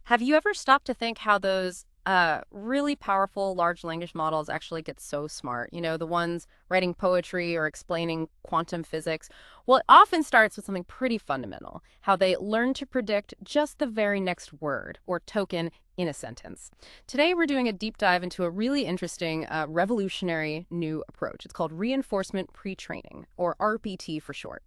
Have you ever stopped to think how those really powerful large language models actually get so smart? You know, the ones writing poetry or explaining quantum physics. Well, it often starts with something pretty fundamental, how they learn to predict just the very next word or token in a sentence. Today, we're doing a deep dive into a really interesting, revolutionary new approach. It's called reinforcement pre-training, or RPT for short.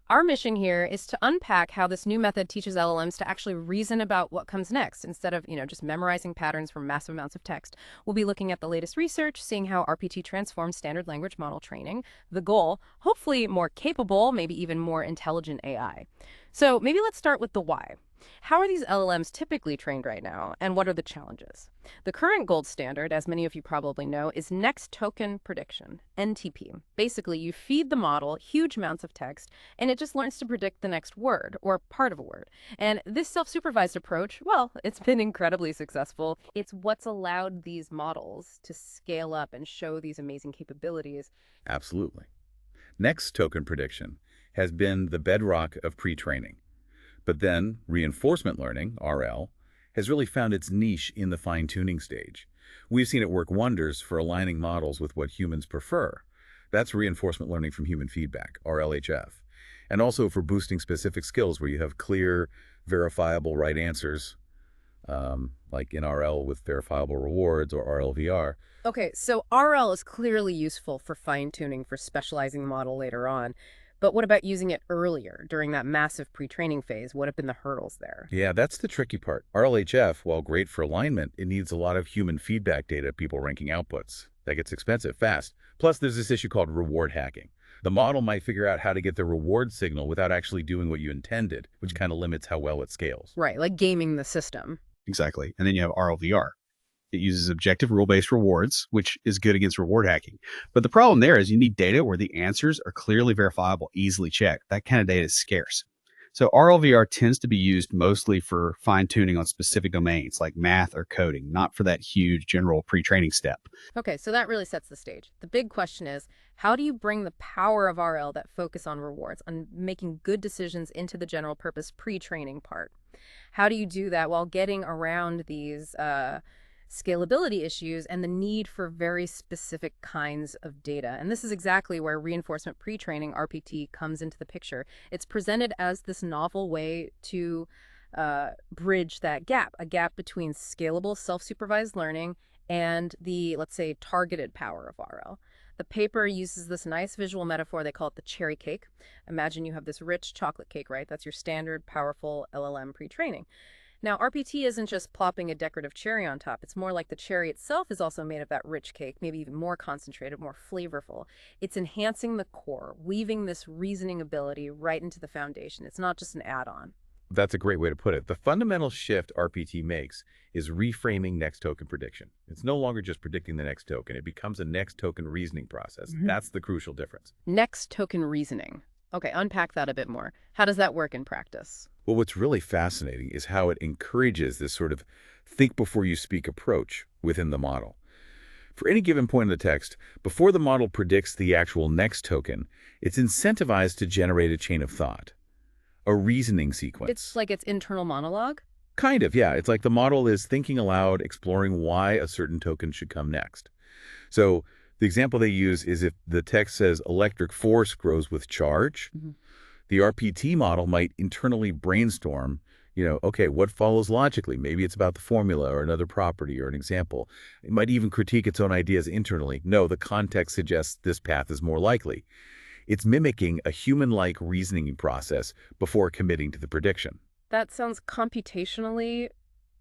Our mission here is to unpack how this new method teaches LLMs to actually reason about what comes next instead of, just memorizing patterns from massive amounts of text. We'll be looking at the latest research, seeing how RPT transforms standard language model training. The goal, hopefully more capable, maybe even more intelligent AI. So maybe let's start with the why. How are these LLMs typically trained right now, and what are the challenges? The current gold standard, as many of you probably know, is next token prediction, NTP. Basically, you feed the model huge amounts of text, and it just learns to predict the next word or part of a word. And this self-supervised approach, well, it's been incredibly successful. It's what's allowed these models to scale up and show these amazing capabilities. Absolutely. Next token prediction has been the bedrock of pre-training. But then reinforcement learning, RL, has really found its niche in the fine-tuning stage. We've seen it work wonders for aligning models with what humans prefer. That's reinforcement learning from human feedback, RLHF. And also for boosting specific skills where you have clear, verifiable right answers, like in RL with verifiable rewards or RLVR. Okay, so RL is clearly useful for fine-tuning for specializing the model later on. But what about using it earlier, during that massive pre-training phase? What have been the hurdles there? Yeah, that's the tricky part. RLHF, while great for alignment, it needs a lot of human feedback data, people ranking outputs. That gets expensive fast. Plus, there's this issue called reward hacking. The model might figure out how to get the reward signal without actually doing what you intended, which kind of limits how well it scales. Right, like gaming the system. Exactly. And then you have RLVR. It uses objective rule-based rewards, which is good against reward hacking. But the problem there is you need data where the answers are clearly verifiable, easily checked. That kind of data is scarce. So RLVR tends to be used mostly for fine-tuning on specific domains like math or coding, not for that huge general pre-training step. Okay, so that really sets the stage. The big question is, how do you bring the power of RL, that focus on rewards, on making good decisions, into the general purpose pre-training part? How do you do that while getting around these scalability issues and the need for very specific kinds of data? And this is exactly where reinforcement pre-training, RPT, comes into the picture. It's presented as this novel way to bridge that gap, a gap between scalable self-supervised learning and the, let's say, targeted power of RL. The paper uses this nice visual metaphor. They call it the cherry cake. Imagine you have this rich chocolate cake, right? That's your standard, powerful LLM pre-training. Now, RPT isn't just plopping a decorative cherry on top. It's more like the cherry itself is also made of that rich cake, maybe even more concentrated, more flavorful. It's enhancing the core, weaving this reasoning ability right into the foundation. It's not just an add-on. That's a great way to put it. The fundamental shift RPT makes is reframing next token prediction. It's no longer just predicting the next token. It becomes a next token reasoning process. That's the crucial difference. Next token reasoning. Okay, unpack that a bit more. How does that work in practice? Well, what's really fascinating is how it encourages this sort of think before you speak approach within the model. For any given point in the text, before the model predicts the actual next token, it's incentivized to generate a chain of thought, a reasoning sequence. It's like its internal monologue? Kind of, yeah. It's like the model is thinking aloud, exploring why a certain token should come next. So the example they use is if the text says electric force grows with charge, the RPT model might internally brainstorm, okay, what follows logically? Maybe it's about the formula or another property or an example. It might even critique its own ideas internally. No, the context suggests this path is more likely. It's mimicking a human-like reasoning process before committing to the prediction. That sounds computationally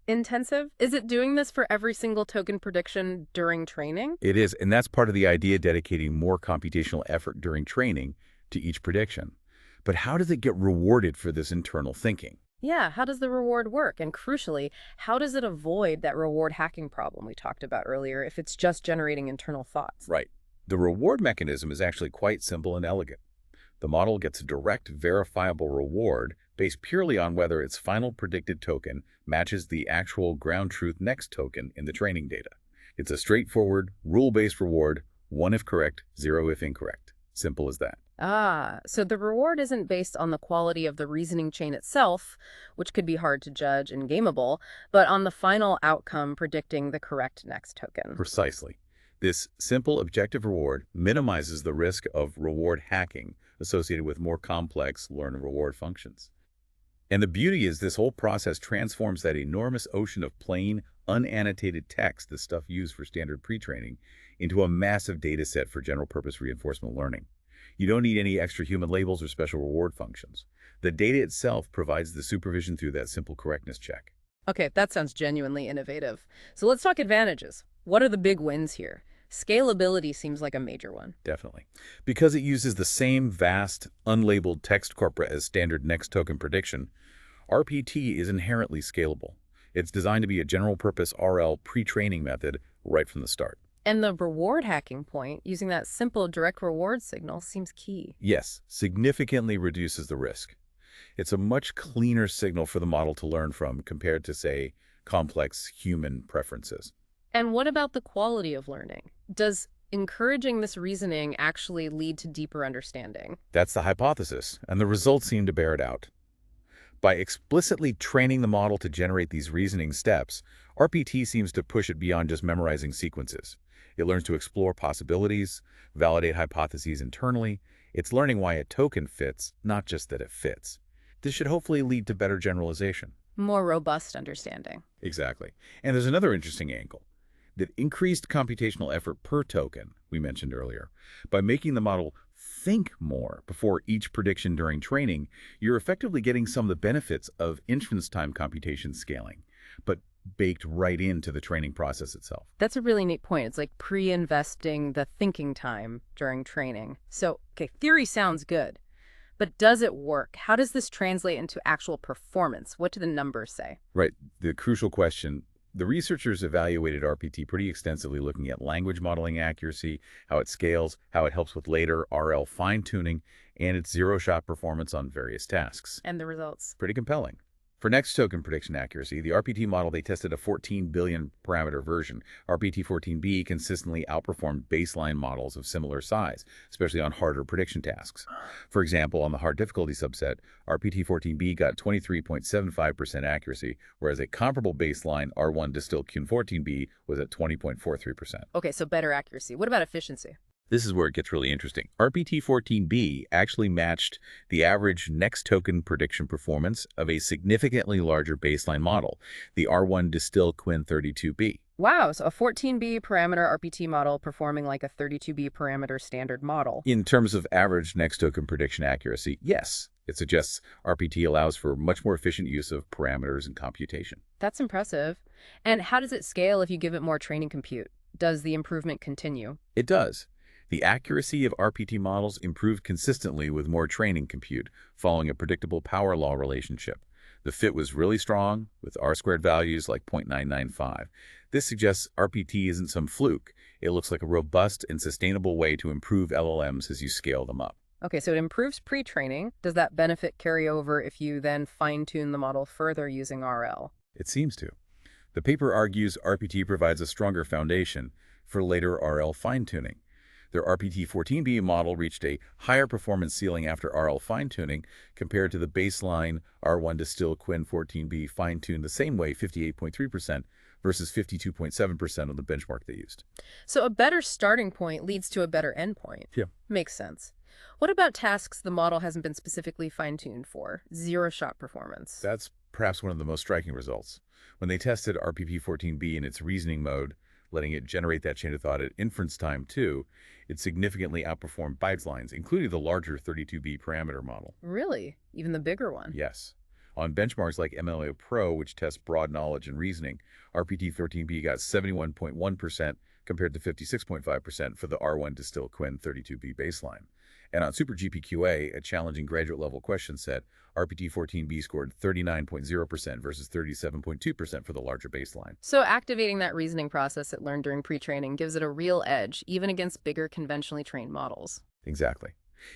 intensive. Is it doing this for every single token prediction during training? It is, and that's part of the idea, dedicating more computational effort during training to each prediction. But how does it get rewarded for this internal thinking? Yeah, how does the reward work? And crucially, how does it avoid that reward hacking problem we talked about earlier if it's just generating internal thoughts? Right. The reward mechanism is actually quite simple and elegant. The model gets a direct, verifiable reward based purely on whether its final predicted token matches the actual ground truth next token in the training data. It's a straightforward, rule-based reward, 1 if correct, 0 if incorrect. Simple as that. Ah, so the reward isn't based on the quality of the reasoning chain itself, which could be hard to judge and gameable, but on the final outcome predicting the correct next token. Precisely. This simple objective reward minimizes the risk of reward hacking associated with more complex learn and reward functions. And the beauty is this whole process transforms that enormous ocean of plain, unannotated text, the stuff used for standard pre-training, into a massive data set for general-purpose reinforcement learning. You don't need any extra human labels or special reward functions. The data itself provides the supervision through that simple correctness check. Okay, that sounds genuinely innovative. So let's talk advantages. What are the big wins here? Scalability seems like a major one. Definitely. Because it uses the same vast, unlabeled text corpora as standard next token prediction, RPT is inherently scalable. It's designed to be a general-purpose RL pre-training method right from the start. And the reward hacking point, using that simple direct reward signal, seems key. Yes, significantly reduces the risk. It's a much cleaner signal for the model to learn from compared to, say, complex human preferences. And what about the quality of learning? Does encouraging this reasoning actually lead to deeper understanding? That's the hypothesis, and the results seem to bear it out. By explicitly training the model to generate these reasoning steps, RPT seems to push it beyond just memorizing sequences. It learns to explore possibilities, validate hypotheses internally. It's learning why a token fits, not just that it fits. This should hopefully lead to better generalization. More robust understanding. Exactly. And there's another interesting angle. That increased computational effort per token, we mentioned earlier. By making the model think more before each prediction during training, you're effectively getting some of the benefits of inference time computation scaling, but baked right into the training process itself. That's a really neat point. It's like pre-investing the thinking time during training. So, okay, theory sounds good, but does it work? How does this translate into actual performance? What do the numbers say? Right. The crucial question. The researchers evaluated RPT pretty extensively, looking at language modeling accuracy, how it scales, how it helps with later RL fine-tuning, and its zero-shot performance on various tasks. And the results? Pretty compelling. For next token prediction accuracy, the RPT model, they tested a 14 billion parameter version. RPT-14b consistently outperformed baseline models of similar size, especially on harder prediction tasks. For example, on the hard difficulty subset, RPT-14b got 23.75% accuracy, whereas a comparable baseline R1 distilled Qn14b was at 20.43%. Okay, so better accuracy. What about efficiency? This is where it gets really interesting. RPT-14b actually matched the average next token prediction performance of a significantly larger baseline model, the R1 distilled Qn32b. Wow, so a 14B parameter RPT model performing like a 32B parameter standard model. In terms of average next token prediction accuracy, yes. It suggests RPT allows for much more efficient use of parameters and computation. That's impressive. And how does it scale if you give it more training compute? Does the improvement continue? It does. The accuracy of RPT models improved consistently with more training compute, following a predictable power law relationship. The fit was really strong, with R-squared values like 0.995. This suggests RPT isn't some fluke. It looks like a robust and sustainable way to improve LLMs as you scale them up. Okay, so it improves pre-training. Does that benefit carry over if you then fine-tune the model further using RL? It seems to. The paper argues RPT provides a stronger foundation for later RL fine-tuning. Their RPT-14b model reached a higher performance ceiling after RL fine-tuning compared to the baseline R1 distilled Qn14b fine-tuned the same way, 58.3% versus 52.7% on the benchmark they used. So a better starting point leads to a better endpoint. Yeah. Makes sense. What about tasks the model hasn't been specifically fine-tuned for? Zero-shot performance. That's perhaps one of the most striking results. When they tested RPT-14b in its reasoning mode, letting it generate that chain of thought at inference time too, it significantly outperformed baselines, including the larger 32B parameter model. Really? Even the bigger one? Yes. On benchmarks like MLA Pro, which tests broad knowledge and reasoning, RPT-14b got 71.1% compared to 56.5% for the R1 distilled Qn32B baseline. And on Super GPQA, a challenging graduate-level question set, RPT-14b scored 39.0% versus 37.2% for the larger baseline. So activating that reasoning process it learned during pre-training gives it a real edge, even against bigger conventionally trained models. Exactly.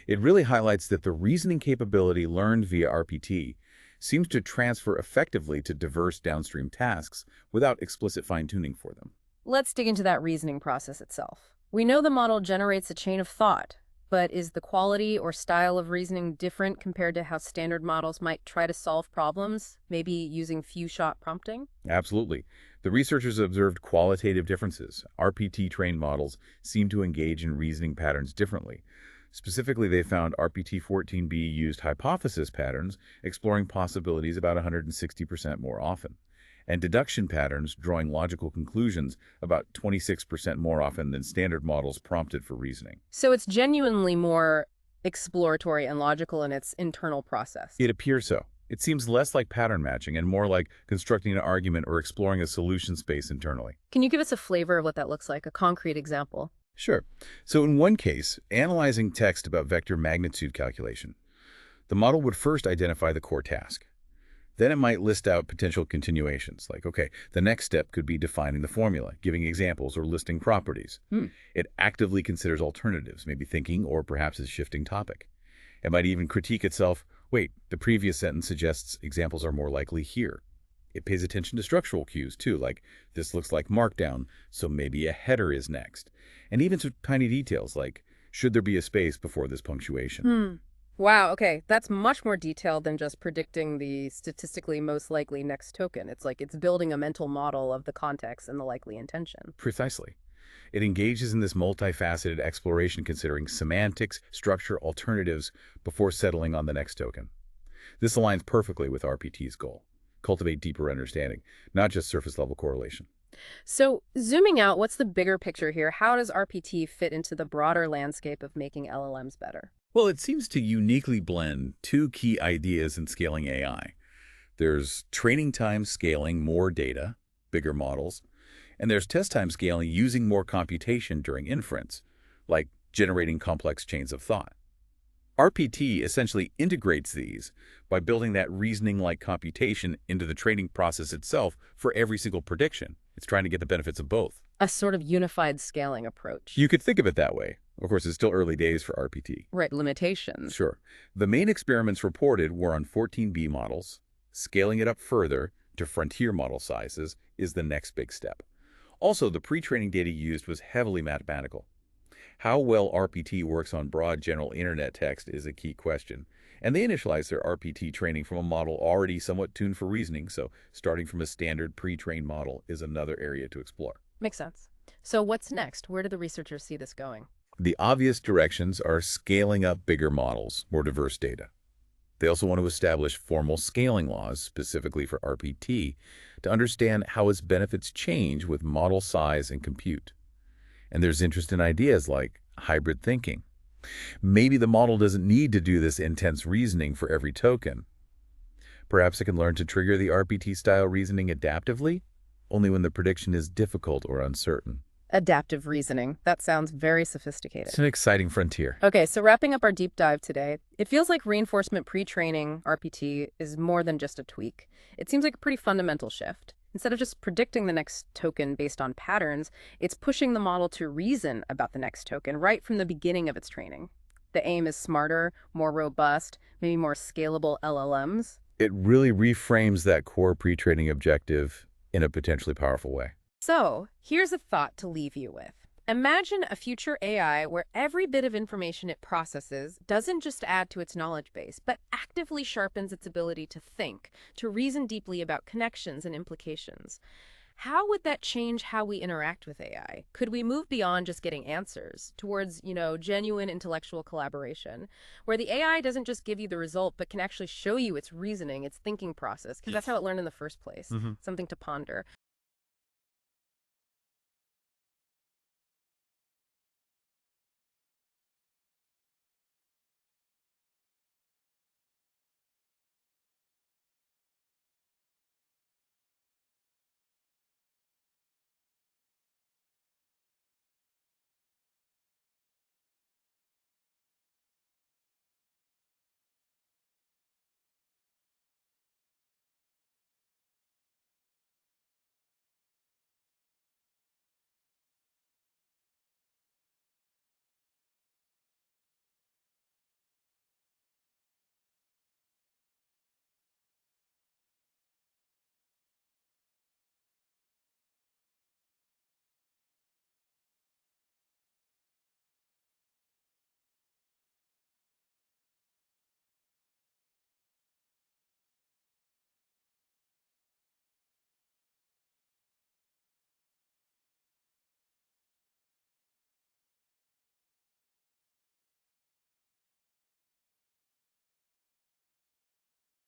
It really highlights that the reasoning capability learned via RPT seems to transfer effectively to diverse downstream tasks without explicit fine-tuning for them. Let's dig into that reasoning process itself. We know the model generates a chain of thought. But is the quality or style of reasoning different compared to how standard models might try to solve problems, maybe using few-shot prompting? Absolutely. The researchers observed qualitative differences. RPT-trained models seem to engage in reasoning patterns differently. Specifically, they found RPT-14b used hypothesis patterns, exploring possibilities about 160% more often, and deduction patterns, drawing logical conclusions, about 26% more often than standard models prompted for reasoning. So it's genuinely more exploratory and logical in its internal process. It appears so. It seems less like pattern matching and more like constructing an argument or exploring a solution space internally. Can you give us a flavor of what that looks like, a concrete example? Sure. So in one case, analyzing text about vector magnitude calculation, the model would first identify the core task. Then it might list out potential continuations, like, okay, the next step could be defining the formula, giving examples, or listing properties. It actively considers alternatives, maybe thinking or perhaps a shifting topic. It might even critique itself, wait, the previous sentence suggests examples are more likely here. It pays attention to structural cues, too, like this looks like Markdown, so maybe a header is next. And even to tiny details, like should there be a space before this punctuation? Wow, okay. That's much more detailed than just predicting the statistically most likely next token. It's like it's building a mental model of the context and the likely intention. Precisely. It engages in this multifaceted exploration considering semantics, structure, alternatives before settling on the next token. This aligns perfectly with RPT's goal. Cultivate deeper understanding, not just surface-level correlation. So zooming out, what's the bigger picture here? How does RPT fit into the broader landscape of making LLMs better? Well, it seems to uniquely blend two key ideas in scaling AI. There's training time scaling more data, bigger models, and there's test time scaling using more computation during inference, like generating complex chains of thought. RPT essentially integrates these by building that reasoning-like computation into the training process itself for every single prediction. It's trying to get the benefits of both. A sort of unified scaling approach. You could think of it that way. Of course, it's still early days for RPT. Right, limitations. Sure. The main experiments reported were on 14B models. Scaling it up further to frontier model sizes is the next big step. Also, the pre-training data used was heavily mathematical. How well RPT works on broad general internet text is a key question. And they initialized their RPT training from a model already somewhat tuned for reasoning, so starting from a standard pre-trained model is another area to explore. Makes sense. So what's next? Where do the researchers see this going? The obvious directions are scaling up bigger models, more diverse data. They also want to establish formal scaling laws, specifically for RPT, to understand how its benefits change with model size and compute. And there's interest in ideas like hybrid thinking. Maybe the model doesn't need to do this intense reasoning for every token. Perhaps it can learn to trigger the RPT-style reasoning adaptively, only when the prediction is difficult or uncertain. Adaptive reasoning. That sounds very sophisticated. It's an exciting frontier. Okay, so wrapping up our deep dive today, it feels like reinforcement pre-training, RPT, is more than just a tweak. It seems like a pretty fundamental shift. Instead of just predicting the next token based on patterns, it's pushing the model to reason about the next token right from the beginning of its training. The aim is smarter, more robust, maybe more scalable LLMs. It really reframes that core pre-training objective in a potentially powerful way. So, here's a thought to leave you with. Imagine a future AI where every bit of information it processes doesn't just add to its knowledge base, but actively sharpens its ability to think, to reason deeply about connections and implications. How would that change how we interact with AI? Could we move beyond just getting answers towards, genuine intellectual collaboration, where the AI doesn't just give you the result, but can actually show you its reasoning, its thinking process, because that's how it learned in the first place, something to ponder.